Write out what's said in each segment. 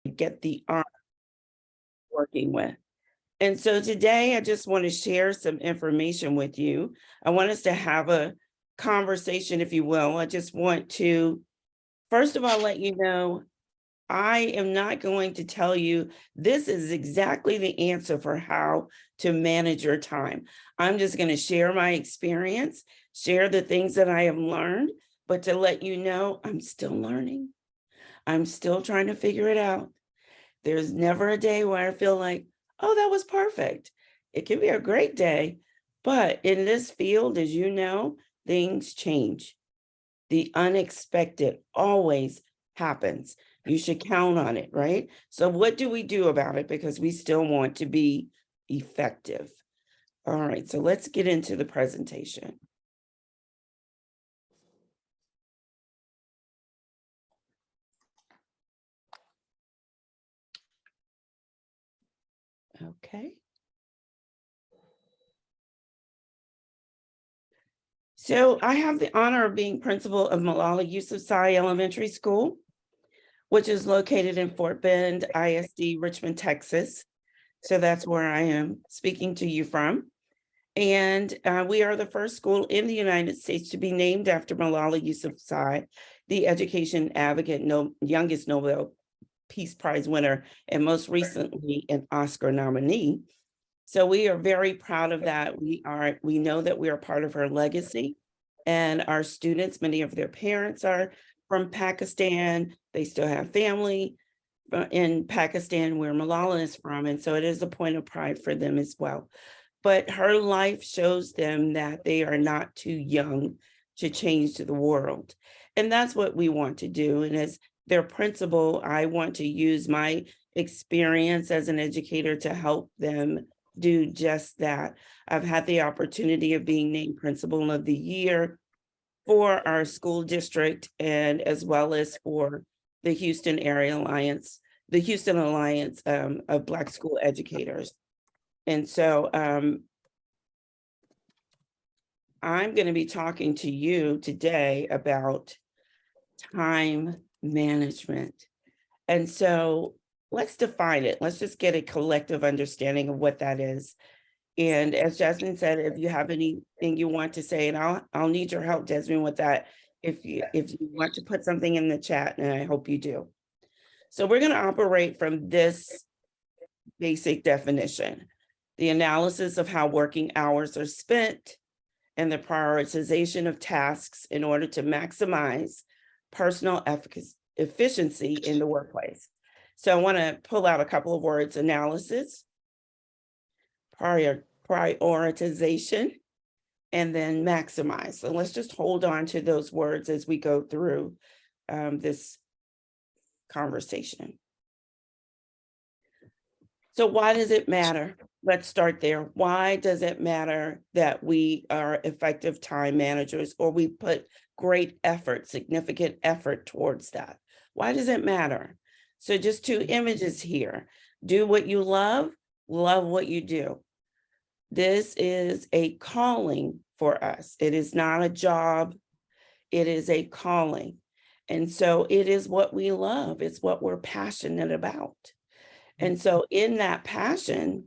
get the honor working with. And so today I just want to share some information with you. I want us to have a conversation, if you will. I just want to, first of all, let you know, I am not going to tell you this is exactly the answer for how to manage your time. I'm just going to share my experience, share the things that I have learned, but to let you know, I'm still learning. I'm still trying to figure it out. There's never a day where I feel like, oh, that was perfect. It can be a great day, but in this field, as you know, things change. The unexpected always happens. You should count on it, right? So what do we do about it? Because we still want to be effective. All right, so let's get into the presentation. Okay. So I have the honor of being principal of Malala Yousafzai Elementary School, which is located in Fort Bend, ISD, Richmond, Texas. So that's where I am speaking to you from. And we are the first school in the United States to be named after Malala Yousafzai, the education advocate, youngest Nobel Peace Prize winner, and most recently an Oscar nominee. So we are very proud of that. We know that we are part of her legacy, and our students, many of their parents are from Pakistan. They still have family in Pakistan where Malala is from. And so it is a point of pride for them as well. But her life shows them that they are not too young to change the world. And that's what we want to do. And as their principal, I want to use my experience as an educator to help them do just that. I've had the opportunity of being named Principal of the Year for our school district, and as well as for the Houston Area Alliance, the Houston Alliance of Black School Educators. And so I'm going to be talking to you today about time management. And so let's define it. Let's just get a collective understanding of what that is. And as Jasmine said, if you have anything you want to say, and I'll need your help, Jasmine, with that, if you want to put something in the chat, and I hope you do. So we're going to operate from this basic definition: the analysis of how working hours are spent and the prioritization of tasks in order to maximize personal efficiency in the workplace. So I want to pull out a couple of words: analysis, prioritization, and then maximize. So let's just hold on to those words as we go through this conversation. So why does it matter? Let's start there. Why does it matter that we are effective time managers, or we put great effort, significant effort towards that? Why does it matter? So just two images here. Do what you love what you do. This is a calling for us. It is not a job. It is a calling. And so it is what we love. It's what we're passionate about. And so in that passion,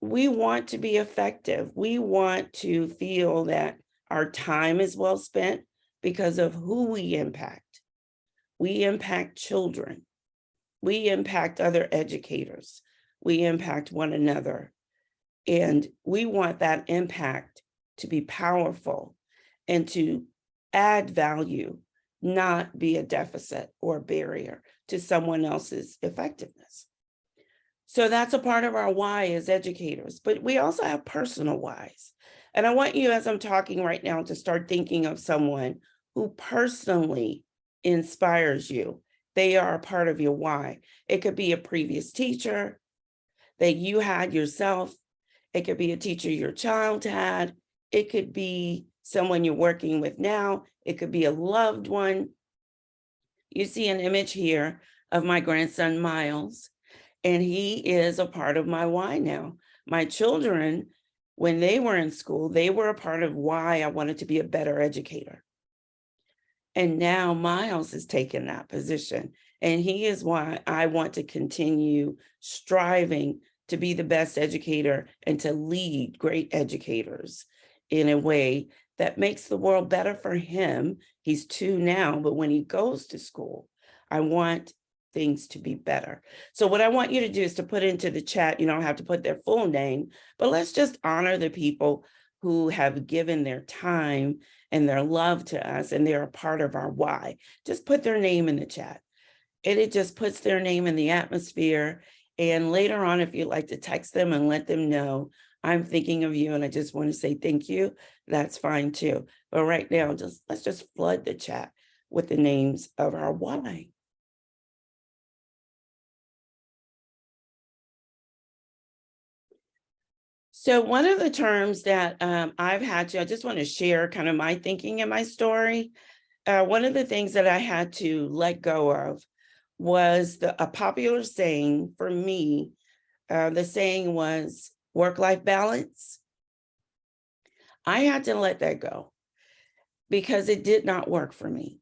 we want to be effective. We want to feel that our time is well spent because of who we impact. We impact children. We impact other educators. We impact one another. And we want that impact to be powerful and to add value, not be a deficit or a barrier to someone else's effectiveness. So that's a part of our why as educators, but we also have personal whys. And I want you, as I'm talking right now, to start thinking of someone who personally inspires you. They are a part of your why. It could be a previous teacher that you had yourself. It could be a teacher your child had. It could be someone you're working with now. It could be a loved one. You see an image here of my grandson, Miles, and he is a part of my why now. My children, when they were in school, they were a part of why I wanted to be a better educator. And now Miles has taken that position, And he is why I want to continue striving to be the best educator and to lead great educators in a way that makes the world better for him. He's 2 now, but when he goes to school, I want things to be better. So what I want you to do is to put into the chat, you don't have to put their full name, but let's just honor the people who have given their time and their love to us, and they're a part of our why. Just put their name in the chat. And it just puts their name in the atmosphere. And later on, if you'd like to text them and let them know, I'm thinking of you and I just want to say thank you, that's fine too. But right now, let's just flood the chat with the names of our why. So one of the terms that I've had to, I just want to share kind of my thinking and my story. One of the things that I had to let go of was a popular saying for me. The saying was work-life balance. I had to let that go because it did not work for me.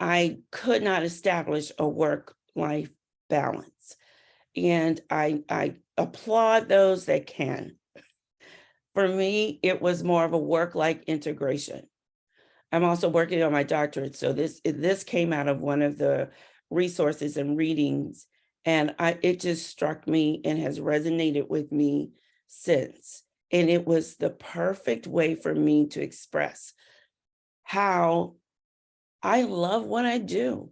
I could not establish a work-life balance. And I applaud those that can. For me, it was more of a work-life integration. I'm also working on my doctorate. So this came out of one of the resources and readings, and it just struck me and has resonated with me since. And it was the perfect way for me to express how I love what I do.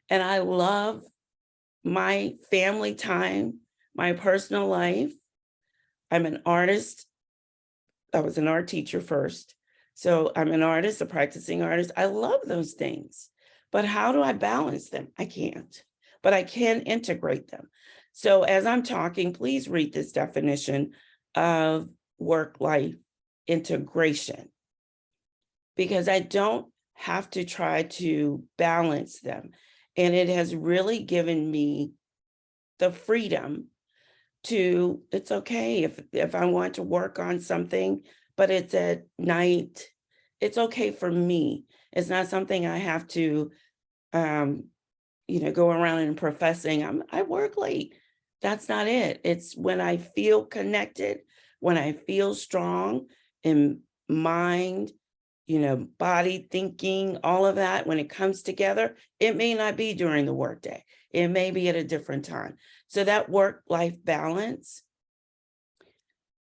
And I love my family time, my personal life. I'm an artist. I was an art teacher first. So I'm an artist, a practicing artist. I love those things, but how do I balance them? I can't, but I can integrate them. So as I'm talking, please read this definition of work-life integration, because I don't have to try to balance them. And it has really given me the freedom to, it's okay if I want to work on something, but it's at night, it's okay for me. It's not something I have to, go around and professing I work late. That's not it. It's when I feel connected, when I feel strong in mind, body, thinking, all of that, when it comes together, it may not be during the workday. It may be at a different time. So that work-life balance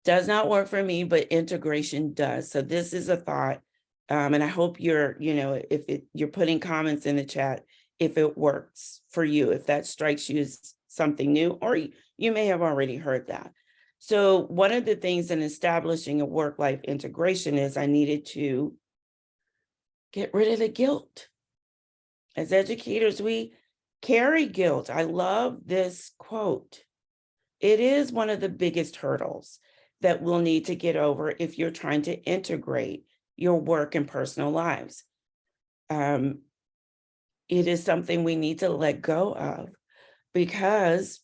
does not work for me, but integration does. So this is a thought. And I hope you're putting comments in the chat if it works for you, if that strikes you as something new, or you may have already heard that. So one of the things in establishing a work-life integration is I needed to get rid of the guilt. As educators, we carry guilt. I love this quote. It is one of the biggest hurdles that we'll need to get over if you're trying to integrate your work and personal lives. It is something we need to let go of because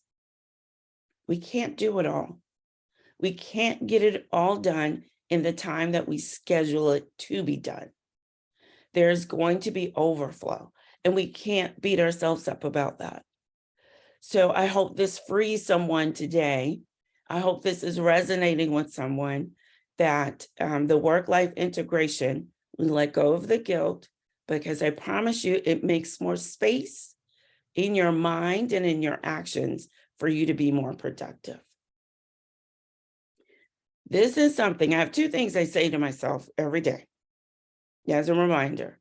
we can't do it all. We can't get it all done in the time that we schedule it to be done. There's going to be overflow, and we can't beat ourselves up about that. So I hope this frees someone today. I hope this is resonating with someone, that the work-life integration, we let go of the guilt, because I promise you, it makes more space in your mind and in your actions for you to be more productive. This is something, I have 2 things I say to myself every day as a reminder.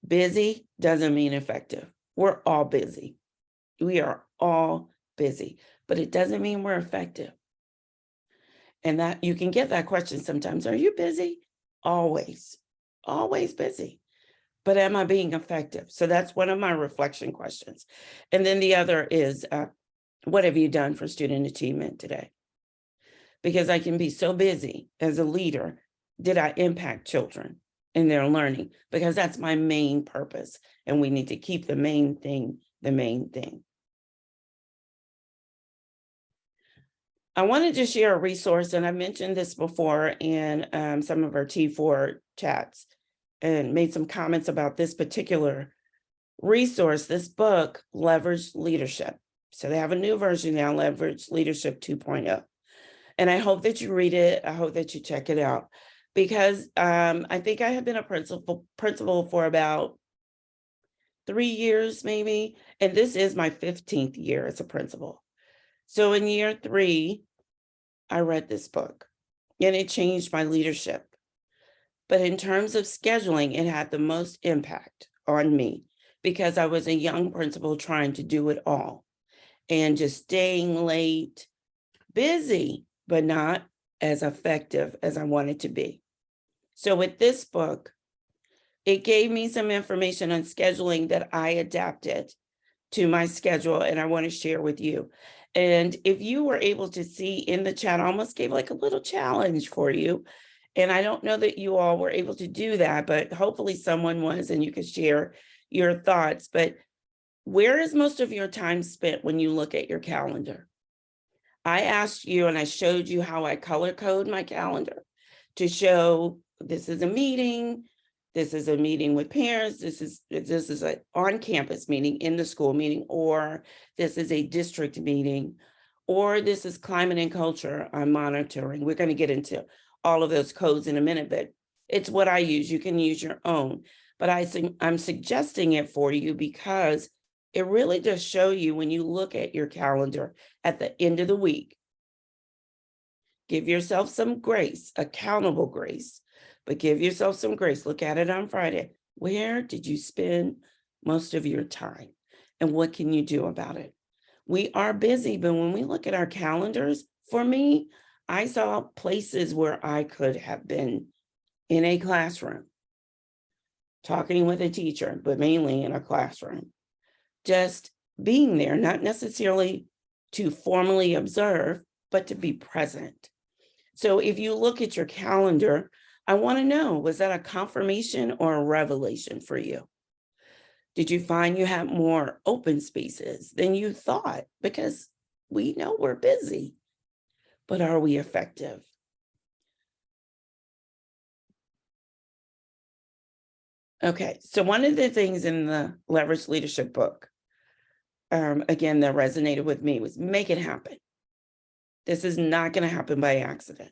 Busy doesn't mean effective. We're all busy. We are all busy, but it doesn't mean we're effective. And that you can get that question sometimes. Are you busy? Always, always busy. But am I being effective? So that's one of my reflection questions. And then the other is, what have you done for student achievement today? Because I can be so busy as a leader. Did I impact children in their learning? Because that's my main purpose. And we need to keep the main thing the main thing. I wanted to share a resource, and I mentioned this before in some of our T4 chats and made some comments about this particular Resource, this book, Leverage Leadership. So they have a new version now, Leverage Leadership 2.0. And I hope that you read it. I hope that you check it out, because I think I have been a principal for about 3 years, maybe. And this is my 15th year as a principal. So in year 3, I read this book and it changed my leadership. But in terms of scheduling, it had the most impact on me because I was a young principal trying to do it all and just staying late, busy, but not as effective as I wanted to be. So with this book, it gave me some information on scheduling that I adapted to my schedule, and I want to share with you. And if you were able to see in the chat, I almost gave like a little challenge for you. And I don't know that you all were able to do that, but hopefully someone was, and you could share your thoughts. But where is most of your time spent when you look at your calendar? I asked you and I showed you how I color code my calendar to show this is a meeting, this is a meeting with parents, this is an on-campus meeting, in the school meeting, or this is a district meeting, or this is climate and culture I'm monitoring. We're going to get into all of those codes in a minute, but it's what I use. You can use your own, but I'm suggesting it for you because it really does show you when you look at your calendar at the end of the week. Give yourself some grace, accountable grace, but give yourself some grace. Look at it on Friday. Where did you spend most of your time? And what can you do about it? We are busy, but when we look at our calendars, for me, I saw places where I could have been in a classroom, talking with a teacher, but mainly in a classroom. Just being there, not necessarily to formally observe, but to be present. So if you look at your calendar, I want to know, was that a confirmation or a revelation for you? Did you find you had more open spaces than you thought? Because we know we're busy, but are we effective? Okay, so one of the things in the Leverage Leadership book, again, that resonated with me was make it happen. This is not going to happen by accident.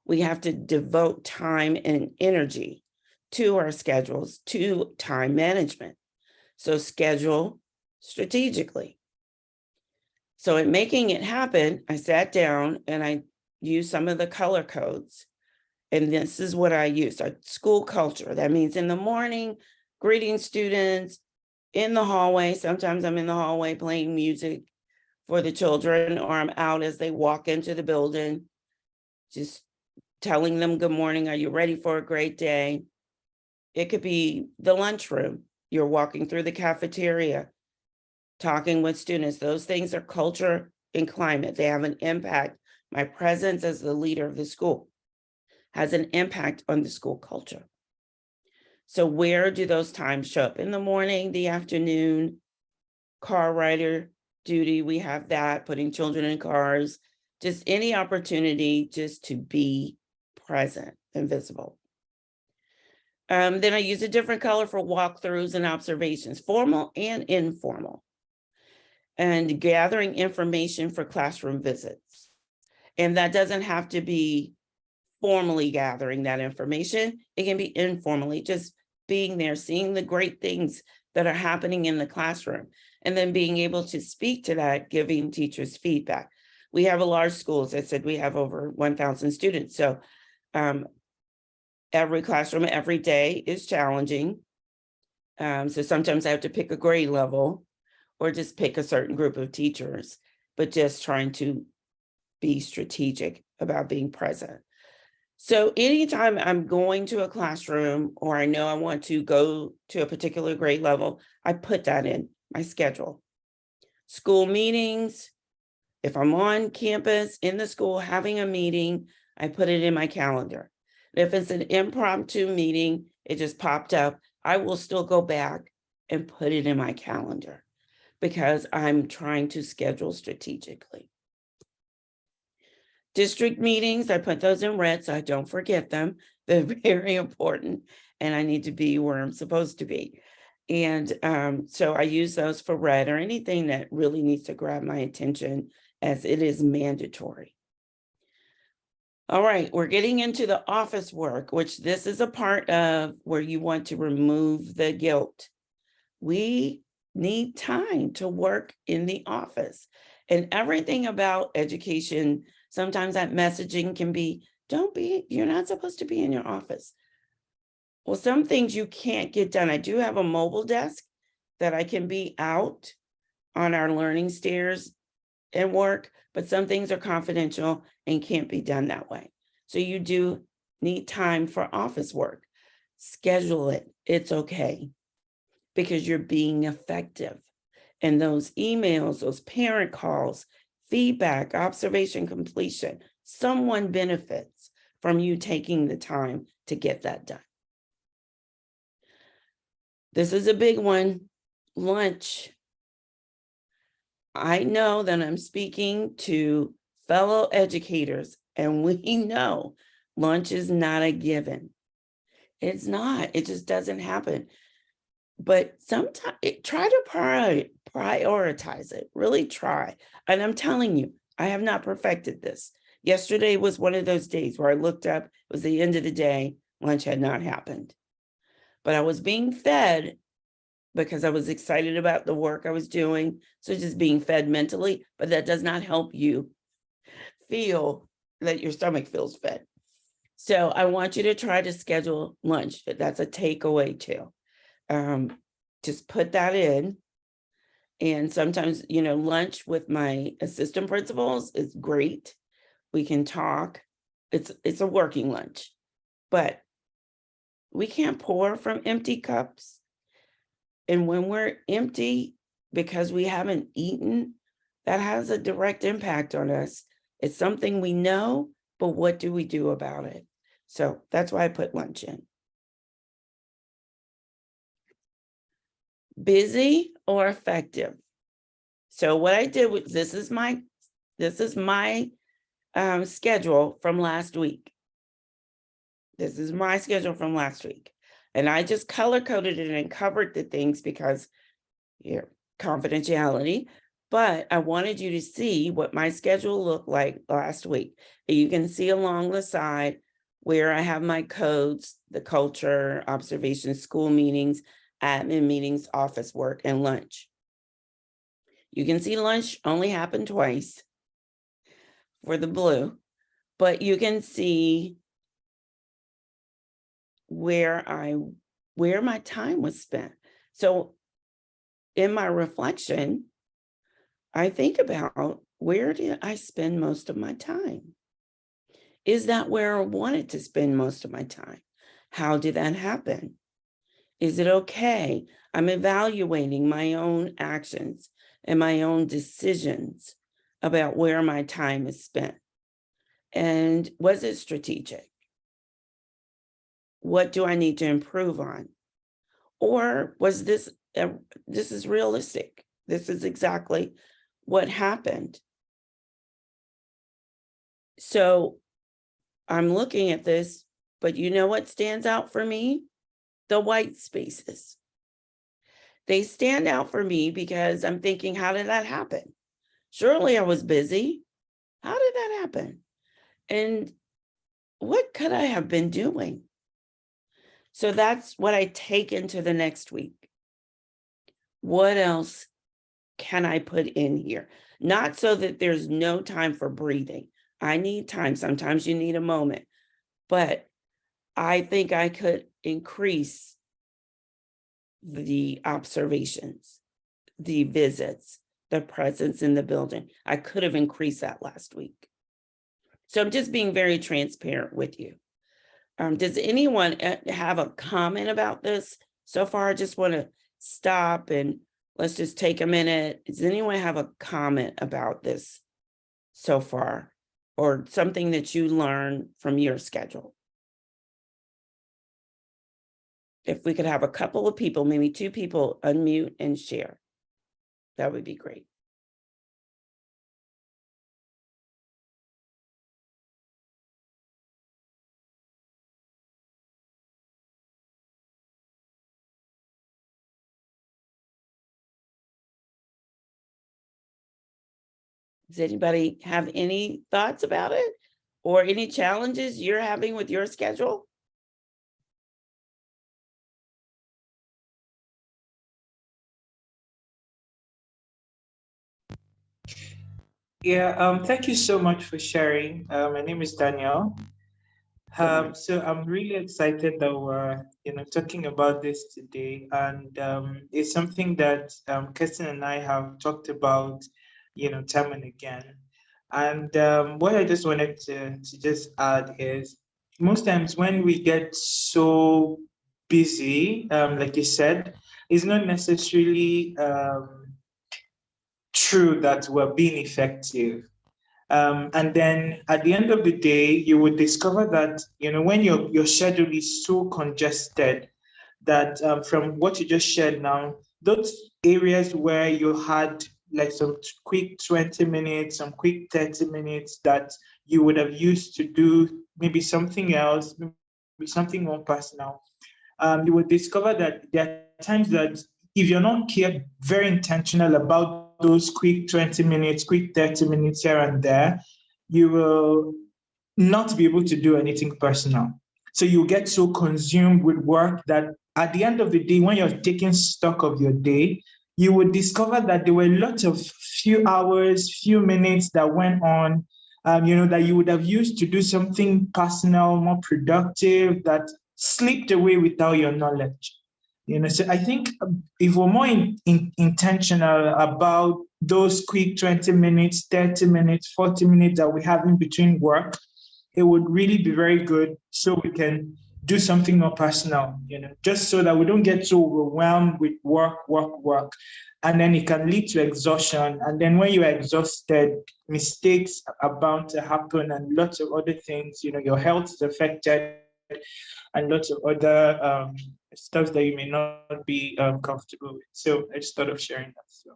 We have to devote time and energy to our schedules, to time management. So schedule strategically. So in making it happen, I sat down and I used some of the color codes. And this is what I use. Our school culture. That means in the morning, greeting students, in the hallway. Sometimes I'm in the hallway playing music for the children, or I'm out as they walk into the building, just telling them good morning. Are you ready for a great day? It could be the lunchroom. You're walking through the cafeteria, talking with students. Those things are culture and climate. They have an impact. My presence as the leader of the school has an impact on the school culture. So where do those times show up? In the morning, the afternoon, car rider duty, we have that, putting children in cars, just any opportunity just to be present and visible. Then I use a different color for walkthroughs and observations, formal and informal, and gathering information for classroom visits. And that doesn't have to be formally gathering that information. It can be informally, just being there, seeing the great things that are happening in the classroom, and then being able to speak to that, giving teachers feedback. We have a large school, as I said, we have over 1,000 students. So every classroom, every day is challenging. So sometimes I have to pick a grade level or just pick a certain group of teachers, but just trying to be strategic about being present. So anytime I'm going to a classroom or I know I want to go to a particular grade level, I put that in my schedule. School meetings, if I'm on campus in the school having a meeting, I put it in my calendar. If it's an impromptu meeting, it just popped up, I will still go back and put it in my calendar because I'm trying to schedule strategically. District meetings, I put those in red so I don't forget them. They're very important and I need to be where I'm supposed to be. And so I use those for red or anything that really needs to grab my attention, as it is mandatory. All right, we're getting into the office work, which this is a part of where you want to remove the guilt. We need time to work in the office, and everything about education, sometimes that messaging can be, you're not supposed to be in your office. Well, some things you can't get done. I do have a mobile desk that I can be out on our learning stairs and work, but some things are confidential and can't be done that way. So you do need time for office work. Schedule it. It's okay, because you're being effective. And those emails, those parent calls, feedback, observation, completion, someone benefits from you taking the time to get that done. This is a big one. Lunch. I know that I'm speaking to fellow educators, and we know lunch is not a given. It's not. It just doesn't happen. But sometimes try to prioritize it. Really try. And I'm telling you, I have not perfected this. Yesterday was one of those days where I looked up, it was the end of the day, lunch had not happened. But I was being fed because I was excited about the work I was doing. So just being fed mentally, but that does not help you feel that your stomach feels fed. So I want you to try to schedule lunch. That's a takeaway too. Just put that in. And sometimes, lunch with my assistant principals is great. We can talk. It's a working lunch, but we can't pour from empty cups. And when we're empty because we haven't eaten, that has a direct impact on us. It's something we know, but what do we do about it? So that's why I put lunch in. Busy or effective? So what I did was, this is my schedule from last week. This is my schedule from last week. And I just color coded it and covered the things because confidentiality, but I wanted you to see what my schedule looked like last week. You can see along the side where I have my codes, the culture, observation, school meetings, admin meetings, office work, and lunch. You can see lunch only happened twice for the blue, but you can see where my time was spent. So in my reflection, I think about, where did I spend most of my time? Is that where I wanted to spend most of my time? How did that happen? Is it okay? I'm evaluating my own actions and my own decisions about where my time is spent. And was it strategic? What do I need to improve on? Or was this is realistic? This is exactly what happened. So I'm looking at this, but you know what stands out for me? The white spaces. They stand out for me because I'm thinking, how did that happen? Surely I was busy. How did that happen? And what could I have been doing? So that's what I take into the next week. What else can I put in here? Not so that there's no time for breathing. I need time. Sometimes you need a moment, but I think I could increase the observations, the visits, the presence in the building. I could have increased that last week. So I'm just being very transparent with you. Does anyone have a comment about this so far? I just want to stop and let's just take a minute. Does anyone have a comment about this so far, or something that you learned from your schedule? If we could have a couple of people, maybe 2 people, unmute and share, that would be great. Does anybody have any thoughts about it or any challenges you're having with your schedule? Yeah, thank you so much for sharing. My name is Daniel. So I'm really excited that we're, talking about this today, and it's something that Kirsten and I have talked about, time and again. And what I just wanted to just add is, most times when we get so busy, like you said, it's not necessarily true that we're being effective. And then at the end of the day, you would discover that, when your schedule is so congested, that from what you just shared now, those areas where you had like some quick 20 minutes, some quick 30 minutes that you would have used to do maybe something else, maybe something more personal, you would discover that there are times that if you're not very intentional about those quick 20 minutes, quick 30 minutes here and there, you will not be able to do anything personal. So you get so consumed with work that at the end of the day, when you're taking stock of your day, you would discover that there were lots of few hours, few minutes that went on, that you would have used to do something personal, more productive, that slipped away without your knowledge. So I think if we're more intentional about those quick 20 minutes, 30 minutes, 40 minutes that we have in between work, it would really be very good so we can do something more personal, just so that we don't get so overwhelmed with work. And then it can lead to exhaustion. And then when you're exhausted, mistakes are bound to happen and lots of other things, your health is affected and lots of other stuff that you may not be comfortable with. So I just thought of sharing that. So.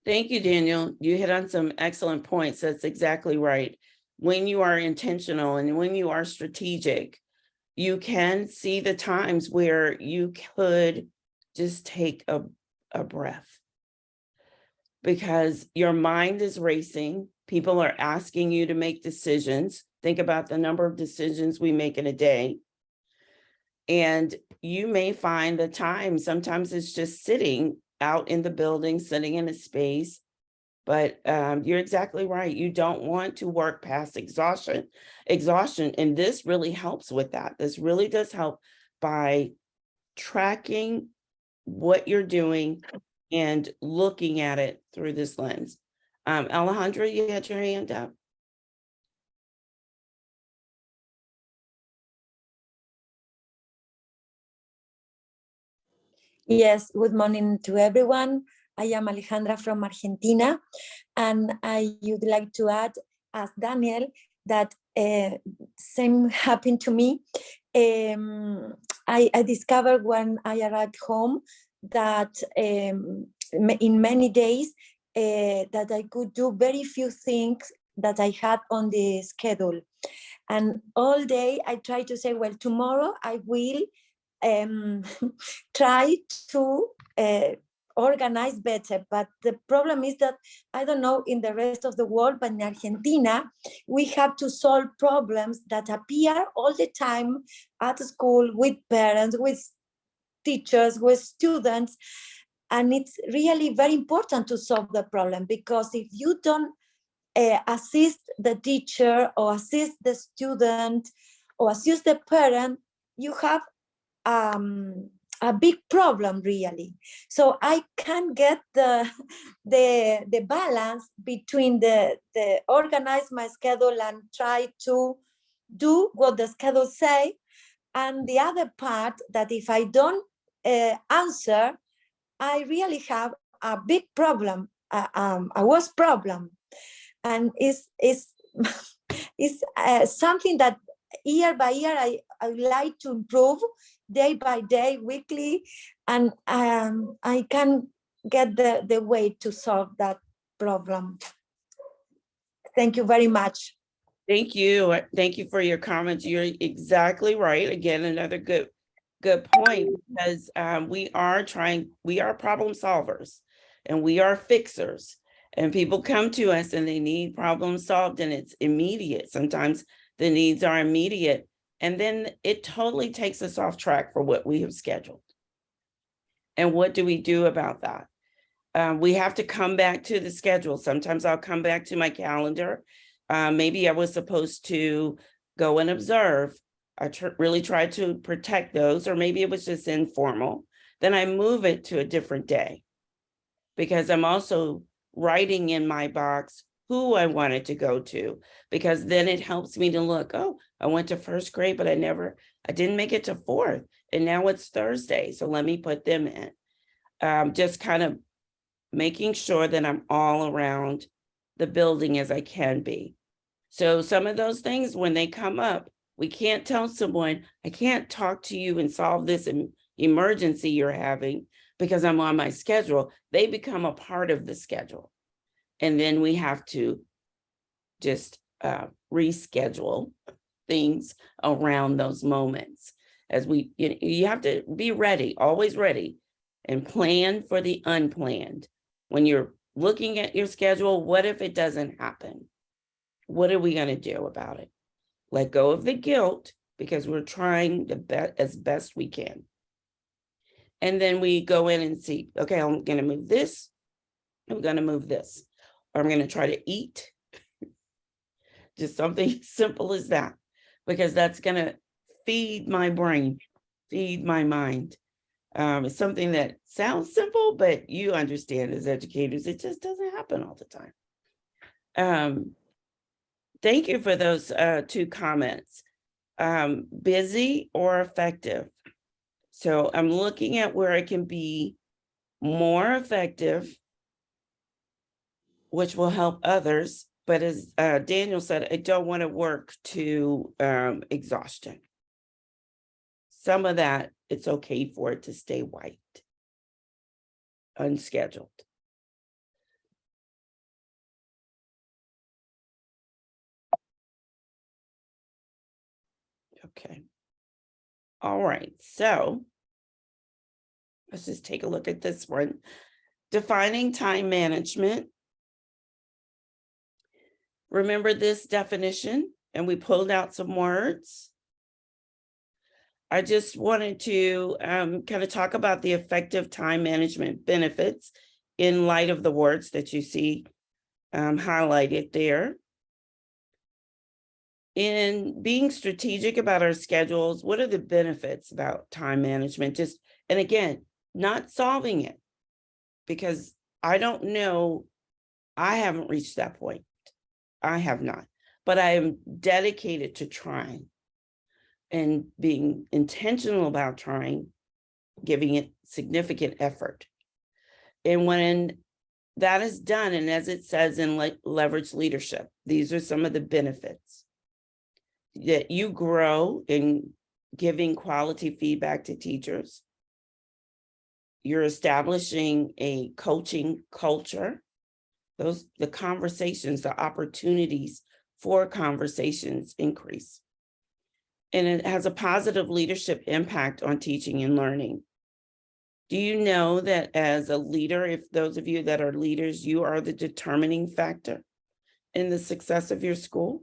Thank you, Daniel. You hit on some excellent points. That's exactly right. When you are intentional and when you are strategic, you can see the times where you could just take a breath because your mind is racing. People are asking you to make decisions. Think about the number of decisions we make in a day. And you may find the time, sometimes it's just sitting out in the building, sitting in a space. But you're exactly right. You don't want to work past exhaustion. And this really helps with that. This really does help by tracking what you're doing and looking at it through this lens. Alejandra, you had your hand up. Yes, good morning to everyone. I am Alejandra from Argentina, and I would like to add, as Daniel, that same happened to me. I discovered when I arrived home that in many days that I could do very few things that I had on the schedule. And all day I try to say, well, tomorrow I will try to organize better. But the problem is that, I don't know in the rest of the world, but in Argentina, we have to solve problems that appear all the time at school with parents, with teachers, with students. And it's really very important to solve the problem, because if you don't assist the teacher or assist the student or assist the parent, you have a big problem, really. So I can get the balance between the organize my schedule and try to do what the schedule say, and the other part that if I don't answer, I really have a big problem, a worse problem. And it's something that year by year I like to improve, day by day, weekly, and I can get the way to solve that problem. Thank you very much. Thank you. Thank you for your comments. You're exactly right. Again, another good point, because we are problem solvers and we are fixers. And people come to us and they need problems solved and it's immediate. Sometimes the needs are immediate. And then it totally takes us off track for what we have scheduled. And what do we do about that? We have to come back to the schedule. Sometimes I'll come back to my calendar. Maybe I was supposed to go and observe. I really try to protect those, or maybe it was just informal. Then I move it to a different day because I'm also writing in my box who I wanted to go to, because then it helps me to look, oh, I went to first grade, but I didn't make it to fourth. And now it's Thursday. So let me put them in. Just kind of making sure that I'm all around the building as I can be. So some of those things, when they come up, we can't tell someone, I can't talk to you and solve this emergency you're having because I'm on my schedule. They become a part of the schedule. And then we have to just reschedule things around those moments. As you have to be ready, always ready, and plan for the unplanned. When you're looking at your schedule, what if it doesn't happen? What are we going to do about it? Let go of the guilt because we're trying as best we can. And then we go in and see, okay, I'm going to move this. I'm going to move this. Or I'm going to try to eat. Just something simple as that, because that's going to feed my brain, feed my mind. It's something that sounds simple, but you understand as educators, it just doesn't happen all the time. Thank you for those two comments. Busy or effective. So I'm looking at where I can be more effective, which will help others. But as Daniel said, I don't want to work to exhaustion. Some of that, it's okay for it to stay white, unscheduled. Okay. All right. So let's just take a look at this one. Defining time management. Remember this definition, and we pulled out some words. I just wanted to kind of talk about the effective time management benefits in light of the words that you see highlighted there. In being strategic about our schedules, what are the benefits about time management? And again, not solving it, because I don't know, I haven't reached that point. I have not, but I am dedicated to trying and being intentional about trying, giving it significant effort. And when that is done, and as it says in Leverage Leadership, these are some of the benefits. That you grow in giving quality feedback to teachers. You're establishing a coaching culture. The conversations, the opportunities for conversations increase. And it has a positive leadership impact on teaching and learning. Do you know that as a leader, if those of you that are leaders, you are the determining factor in the success of your school?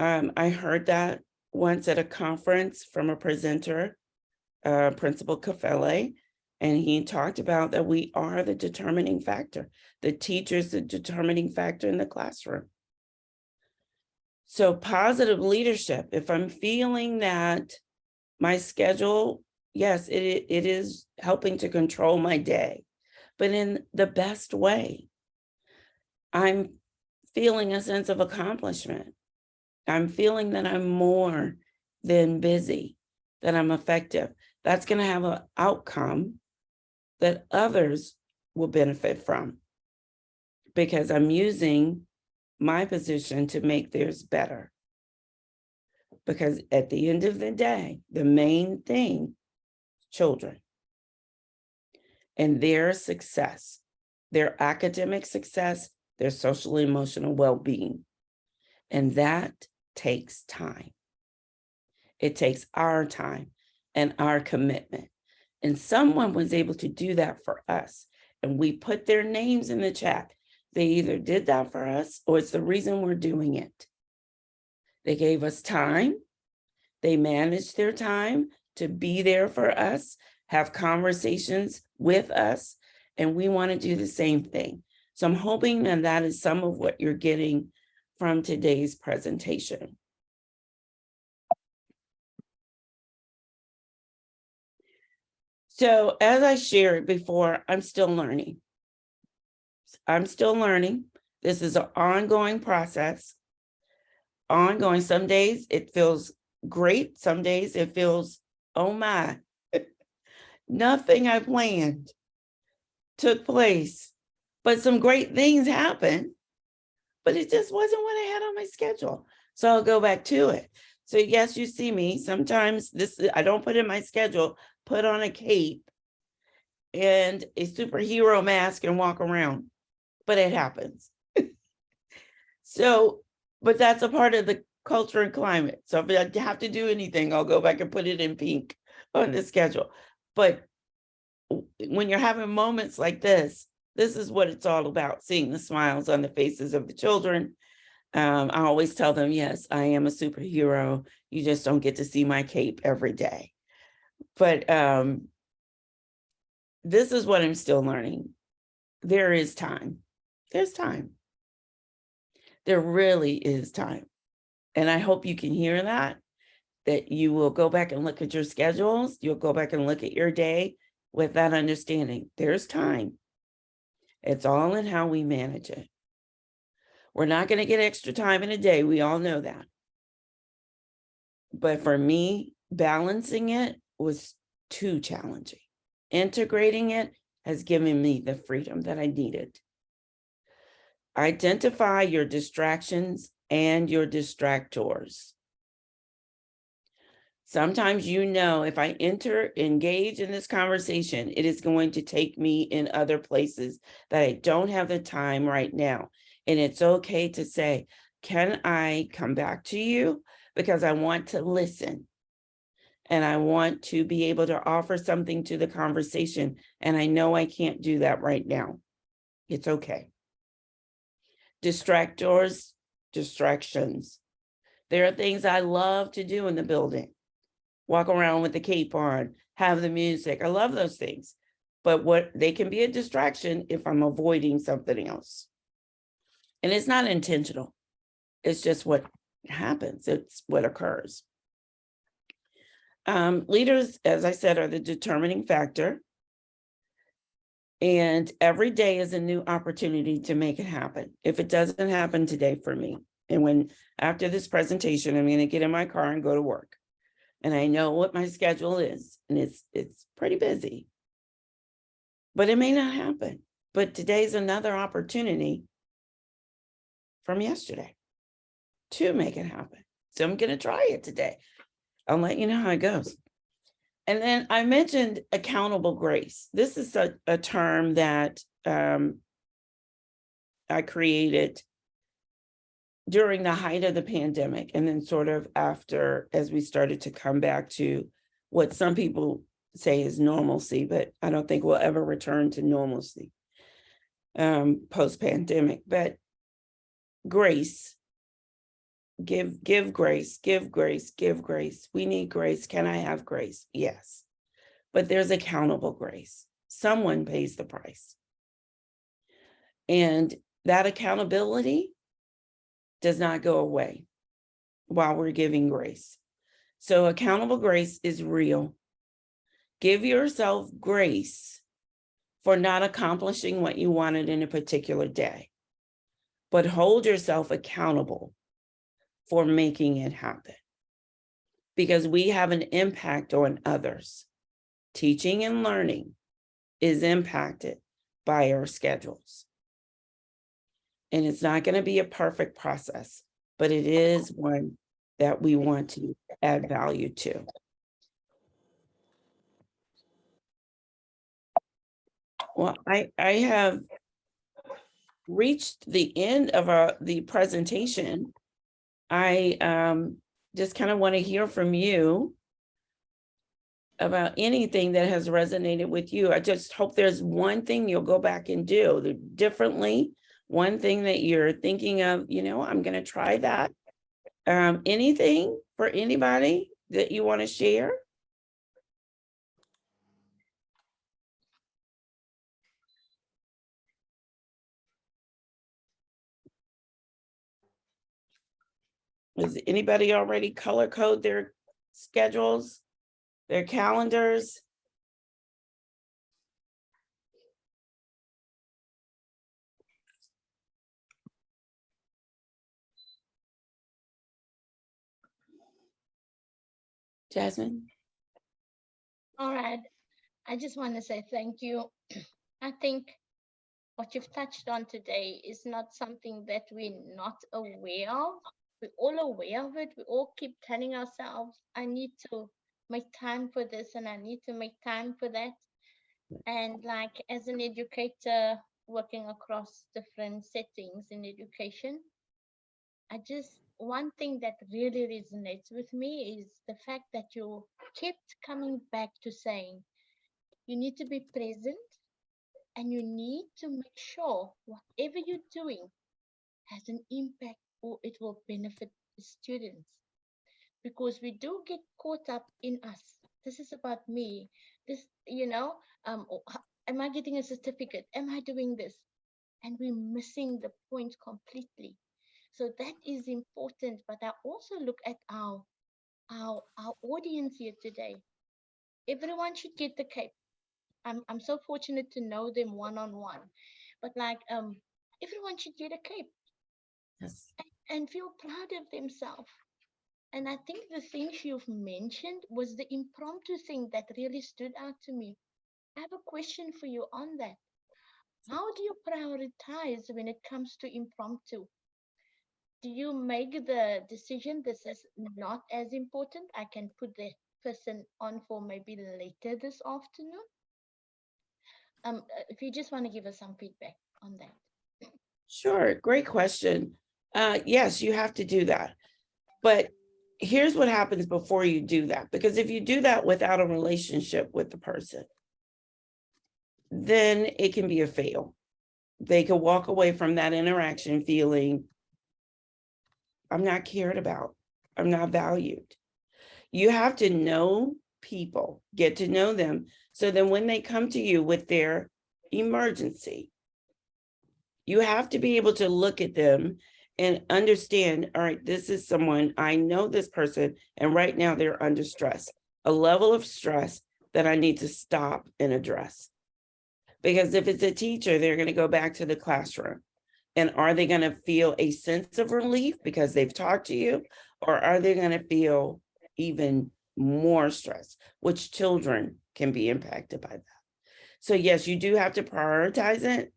I heard that once at a conference from a presenter, Principal Kafele, and he talked about that we are the determining factor. The teacher's the determining factor in the classroom. So positive leadership, if I'm feeling that my schedule, yes, it is helping to control my day, but in the best way. I'm feeling a sense of accomplishment. I'm feeling that I'm more than busy, that I'm effective. That's going to have an outcome that others will benefit from, because I'm using my position to make theirs better. Because at the end of the day, the main thing, children and their success, their academic success, their social and emotional well-being. And that takes time. It takes our time and our commitment. And someone was able to do that for us. and we put their names in the chat, they either did that for us or it's the reason we're doing it. They gave us time. They managed their time to be there for us, have conversations with us, and we want to do the same thing. So I'm hoping that that is some of what you're getting from today's presentation. So as I shared before, I'm still learning. I'm still learning. This is an ongoing process. Ongoing. Some days it feels great. Some days it feels, oh my, nothing I planned took place, but some great things happened, but it just wasn't what I had on my schedule. So I'll go back to it. So yes, you see me. Sometimes I don't put in my schedule, put on a cape and a superhero mask and walk around, but it happens. So, but that's a part of the culture and climate. So if I have to do anything, I'll go back and put it in pink on the schedule. But when you're having moments like this is what it's all about, seeing the smiles on the faces of the children. I always tell them, yes, I am a superhero. You just don't get to see my cape every day. But this is what I'm still learning. There is time. There's time. There really is time. And I hope you can hear that you will go back and look at your schedules. You'll go back and look at your day with that understanding. There's time. It's all in how we manage it. We're not going to get extra time in a day. We all know that. But for me, balancing it was too challenging. Integrating it has given me the freedom that I needed. Identify your distractions and your distractors. Sometimes, if I engage in this conversation, it is going to take me in other places that I don't have the time right now. And it's okay to say, can I come back to you? Because I want to listen. And I want to be able to offer something to the conversation. And I know I can't do that right now. It's okay. Distractors, distractions. There are things I love to do in the building. Walk around with the cape on, have the music. I love those things. But they can be a distraction if I'm avoiding something else. And it's not intentional. It's just what happens. It's what occurs. Leaders, as I said, are the determining factor. And every day is a new opportunity to make it happen. If it doesn't happen today for me, and after this presentation, I'm going to get in my car and go to work. And I know what my schedule is, and it's pretty busy. But it may not happen. But today's another opportunity from yesterday to make it happen. So I'm going to try it today. I'll let you know how it goes. And then I mentioned accountable grace. This is a term that I created during the height of the pandemic, and then sort of after, as we started to come back to what some people say is normalcy, but I don't think we'll ever return to normalcy post-pandemic. But grace, give grace, give grace, give grace. We need grace. Can I have grace? Yes. But there's accountable grace. Someone pays the price. And that accountability does not go away while we're giving grace. So accountable grace is real. Give yourself grace for not accomplishing what you wanted in a particular day, but hold yourself accountable for making it happen. Because we have an impact on others. Teaching and learning is impacted by our schedules. And it's not going to be a perfect process, but it is one that we want to add value to. Well, I have reached the end of the presentation. I just kind of want to hear from you. about anything that has resonated with you. I just hope there's one thing you'll go back and do differently. One thing that you're thinking of, you know, I'm going to try that. Anything for anybody that you want to share? Does anybody already color code their schedules, their calendars? Jasmine? All right. I just want to say thank you. I think what you've touched on today is not something that we're not aware of. We're all aware of it. We all keep telling ourselves, I need to make time for this and I need to make time for that. And like as an educator working across different settings in education, one thing that really resonates with me is the fact that you kept coming back to saying you need to be present and you need to make sure whatever you're doing has an impact or it will benefit the students. Because we do get caught up in us. This is about me. This, am I getting a certificate? Am I doing this? And we're missing the point completely. So that is important. But I also look at our audience here today. Everyone should get the cape. I'm so fortunate to know them one-on-one. But like everyone should get a cape. Yes. And feel proud of themselves. And I think the things you've mentioned was the impromptu thing that really stood out to me. I have a question for you on that. How do you prioritize when it comes to impromptu? Do you make the decision this is not as important? I can put the person on for maybe later this afternoon. If you just want to give us some feedback on that. Sure, great question. Yes, you have to do that. But here's what happens before you do that. Because if you do that without a relationship with the person, then it can be a fail. They could walk away from that interaction feeling, I'm not cared about, I'm not valued. You have to know people, get to know them, so then when they come to you with their emergency, you have to be able to look at them and understand, all right, this is someone, I know this person, and right now they're under stress, a level of stress that I need to stop and address. Because if it's a teacher, they're going to go back to the classroom. And are they going to feel a sense of relief because they've talked to you? Or are they going to feel even more stress, which children can be impacted by that? So yes, you do have to prioritize it.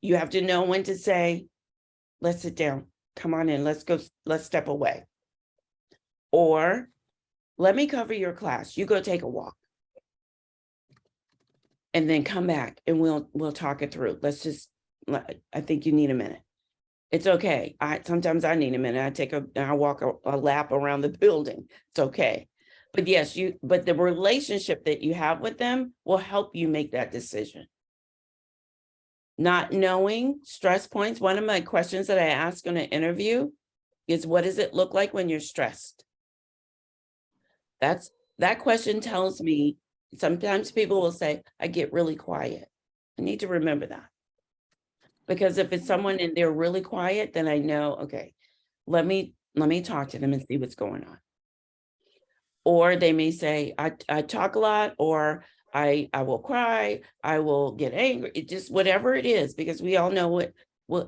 You have to know when to say, let's sit down, come on in, let's go, let's step away. Or let me cover your class, you go take a walk. And then come back and we'll talk it through. I think you need a minute. It's okay. Sometimes I need a minute. I walk a lap around the building. It's okay. But yes, but the relationship that you have with them will help you make that decision. Not knowing stress points. One of my questions that I ask in an interview is, what does it look like when you're stressed? That question tells me, sometimes people will say, I get really quiet. I need to remember that. Because if it's someone and they're really quiet, then I know, okay, let me talk to them and see what's going on. Or they may say, I talk a lot, or I will cry, I will get angry. It just whatever it is, because we all know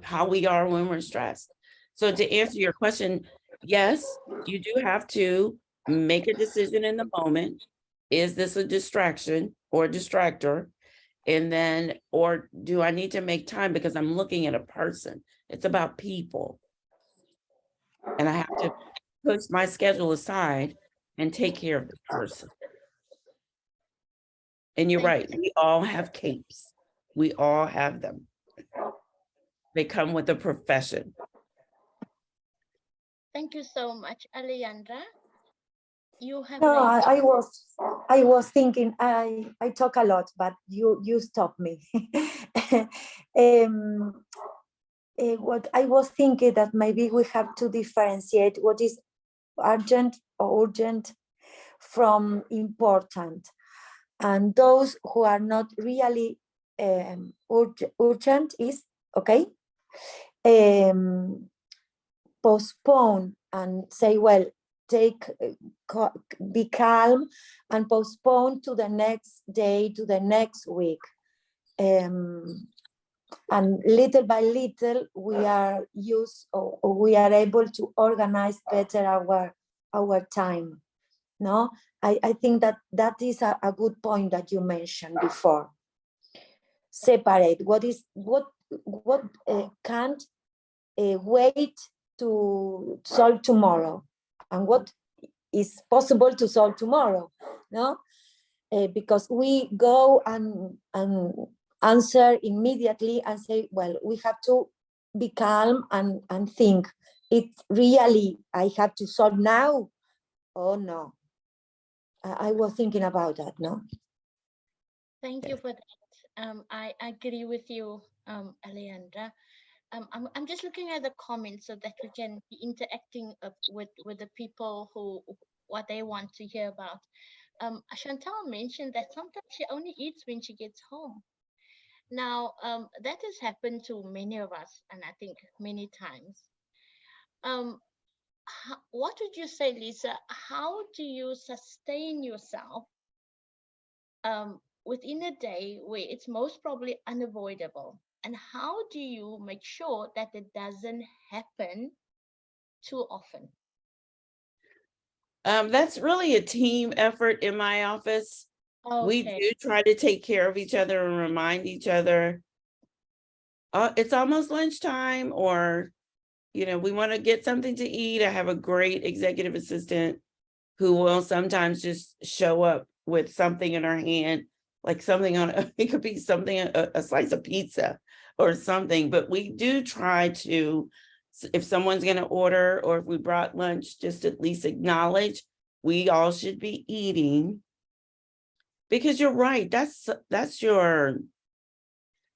how we are when we're stressed. So to answer your question, yes, you do have to make a decision in the moment. Is this a distraction or a distractor? And then, or do I need to make time because I'm looking at a person? It's about people. And I have to push my schedule aside and take care of the person. And you're right, we all have capes. We all have them. They come with a profession. Thank you so much, Alejandra. You have No, raised. I was thinking, I talk a lot, but you stop me. What I was thinking that maybe we have to differentiate what is urgent or urgent from important, and those who are not really urgent is okay. Postpone and say, well, be calm and postpone to the next day, to the next week. And little by little, we are we are able to organize better our time. No, I think that is a good point that you mentioned before. Separate what can't wait to solve tomorrow, and what is possible to solve tomorrow. No, because we go and answer immediately and say, well, we have to be calm and think, it really I have to solve now. Oh no, I was thinking about that. No. Thank you for that. I agree with you, Alejandra. I'm just looking at the comments so that we can be interacting with the people who what they want to hear about. Chantal mentioned that sometimes she only eats when she gets home. Now, that has happened to many of us, and I think many times. What would you say, Lisa? How do you sustain yourself within a day where it's most probably unavoidable? And how do you make sure that it doesn't happen too often? That's really a team effort in my office. We Okay. do try to take care of each other and remind each other, it's almost lunchtime, or, we want to get something to eat. I have a great executive assistant who will sometimes just show up with something in her hand, like something it could be something, a slice of pizza or something. But we do try to, if someone's going to order, or if we brought lunch, just at least acknowledge we all should be eating. Because you're right, that's your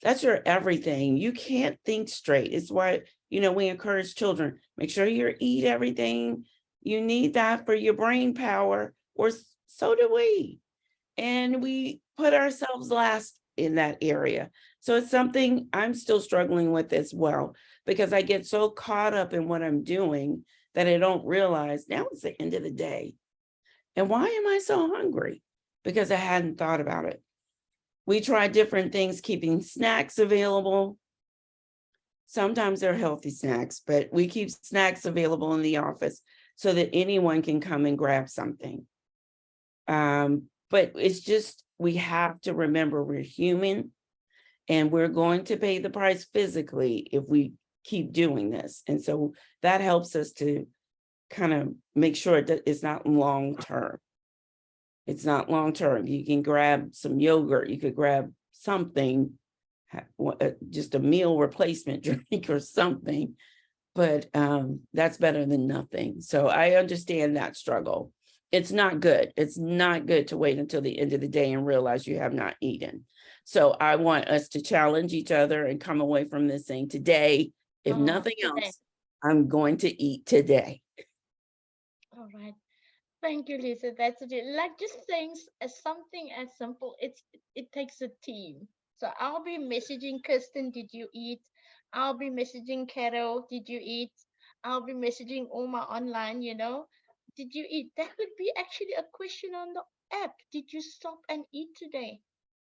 everything. You can't think straight. It's why, we encourage children, make sure you eat everything. You need that for your brain power, or so do we. And we put ourselves last in that area. So it's something I'm still struggling with as well, because I get so caught up in what I'm doing that I don't realize now it's the end of the day. And why am I so hungry? Because I hadn't thought about it. We try different things, keeping snacks available. Sometimes they're healthy snacks, but we keep snacks available in the office so that anyone can come and grab something. But it's just, we have to remember we're human, and we're going to pay the price physically if we keep doing this. And so that helps us to kind of make sure that it's not long term. It's not long term. You can grab some yogurt, you could grab something, just a meal replacement drink or something, but that's better than nothing. So I understand that struggle. It's not good. It's not good to wait until the end of the day and realize you have not eaten. So I want us to challenge each other and come away from this saying, today, if nothing else, I'm going to eat today. All right. Thank you, Lisa. That's it. Like just saying as something as simple, it takes a team. So I'll be messaging Kirsten, did you eat? I'll be messaging Carol, did you eat? I'll be messaging Oma online, did you eat? That would be actually a question on the app. Did you stop and eat today?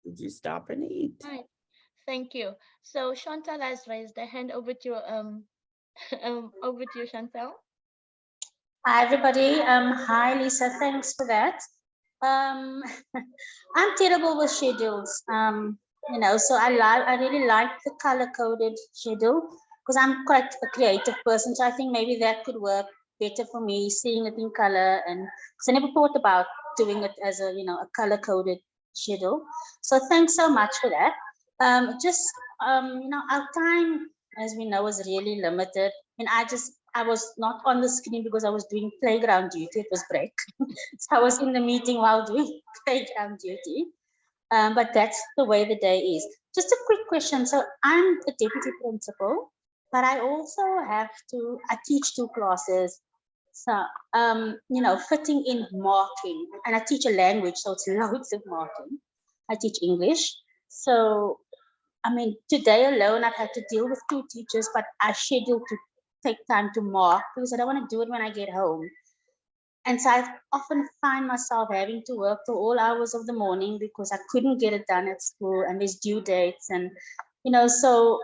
Did you stop and eat? Right. Thank you. So Chantal has raised the hand. Over to you, over to you, Chantal. Hi, everybody. Hi, Lisa. Thanks for that. I'm terrible with schedules. So I really like the color-coded schedule because I'm quite a creative person. So I think maybe that could work better for me, seeing it in color. And because I never thought about doing it as a color-coded schedule. So thanks so much for that. Our time, as we know, is really limited. And I just I was not on the screen because I was doing playground duty. It was break. So I was in the meeting while doing playground duty. But that's the way the day is. Just a quick question. So I'm a deputy principal, but I also I teach 2 classes. So, fitting in marking, and I teach a language, so it's loads of marking. I teach English. So, I mean, today alone, I've had to deal with 2 teachers, but I scheduled to take time to mark because I don't want to do it when I get home. And so I often find myself having to work till all hours of the morning because I couldn't get it done at school and there's due dates. And, so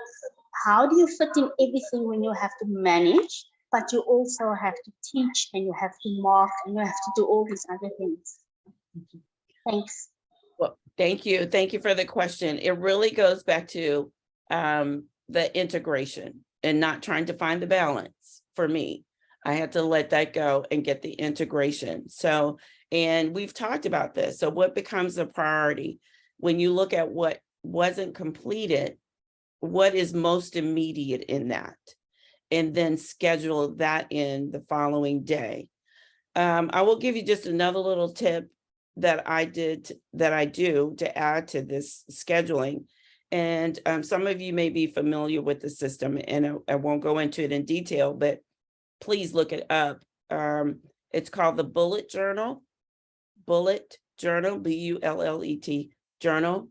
how do you fit in everything when you have to manage, but you also have to teach and you have to mark and you have to do all these other things? Thanks. Well, thank you. Thank you for the question. It really goes back to the integration and not trying to find the balance for me. I had to let that go and get the integration. So, and we've talked about this. So what becomes a priority when you look at what wasn't completed, what is most immediate in that, and then schedule that in the following day. I will give you just another little tip that I do to add to this scheduling. And some of you may be familiar with the system, and I won't go into it in detail, but please look it up. It's called the Bullet Journal, Bullet Journal, B-U-L-L-E-T Journal.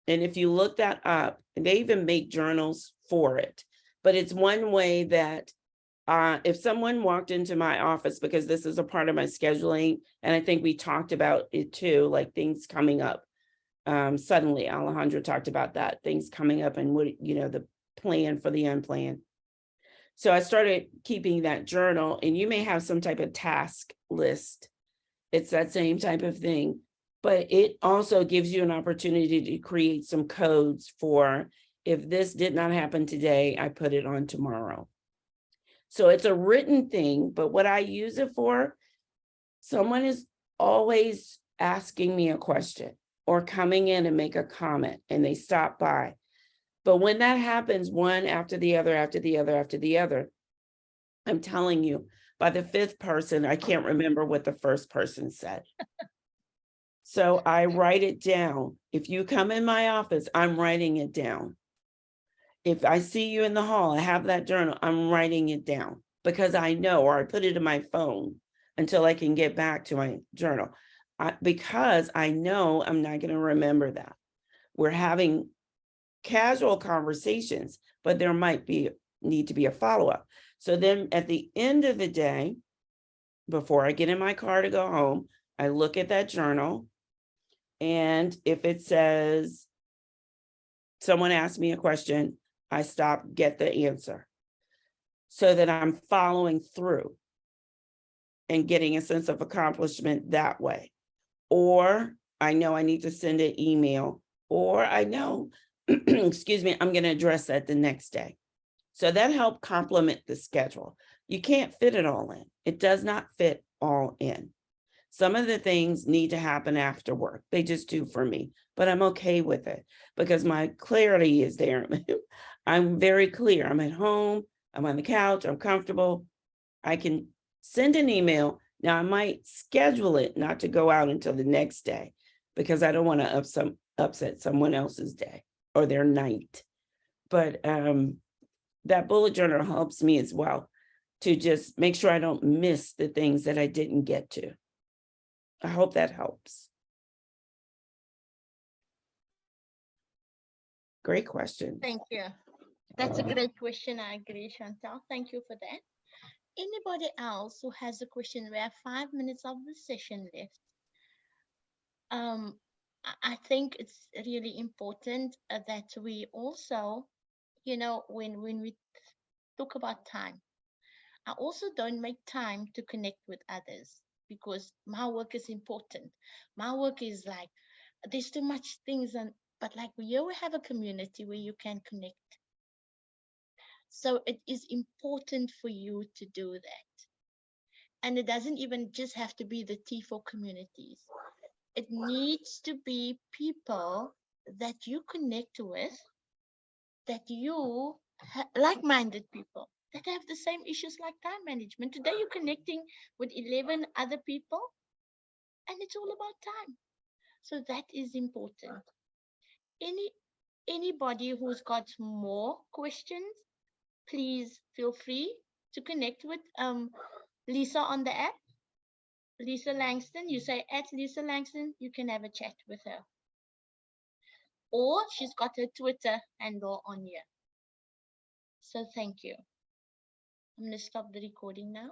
And if you look that up, and they even make journals for it, but it's one way that if someone walked into my office, because this is a part of my scheduling, and I think we talked about it too, like things coming up. Suddenly, Alejandra talked about that, things coming up and what, the plan for the unplanned. So I started keeping that journal, and you may have some type of task list. It's that same type of thing, but it also gives you an opportunity to create some codes for if this did not happen today, I put it on tomorrow. So it's a written thing, but what I use it for, someone is always asking me a question or coming in and make a comment and they stop by. But when that happens, one after the other, after the other, after the other, I'm telling you, by the 5th person, I can't remember what the first person said. So I write it down. If you come in my office, I'm writing it down. If I see you in the hall, I have that journal, I'm writing it down because I know, or I put it in my phone until I can get back to my journal. Because I know I'm not going to remember that. We're having casual conversations, but there might need to be a follow-up. So then at the end of the day, before I get in my car to go home, I look at that journal. And if it says, someone asked me a question, I stop, get the answer so that I'm following through and getting a sense of accomplishment that way. Or I know I need to send an email, or I know, excuse me, I'm going to address that the next day. So that helped complement the schedule. You can't fit it all in. It does not fit all in. Some of the things need to happen after work. They just do for me, but I'm okay with it because my clarity is there. I'm very clear. I'm at home. I'm on the couch. I'm comfortable. I can send an email. Now I might schedule it not to go out until the next day because I don't want to upset someone else's day or their night. But that bullet journal helps me as well to just make sure I don't miss the things that I didn't get to. I hope that helps. Great question. Thank you. That's a great question. I agree, Chantal. Thank you for that. Anybody else who has a question? We have 5 minutes of the session left. I think it's really important that we also, when we talk about time, I also don't make time to connect with others because my work is important. My work is like, there's too much things, but like we have a community where you can connect. So it is important for you to do that. And it doesn't even just have to be the T4 communities. It needs to be people that you connect with, that you like-minded people that have the same issues like time management. Today you're connecting with 11 other people, and it's all about time. So that is important. Anybody who's got more questions, please feel free to connect with Lisa on the app. Lisa Langston, you say at Lisa Langston, you can have a chat with her. Or she's got her Twitter handle on here. So thank you. I'm going to stop the recording now.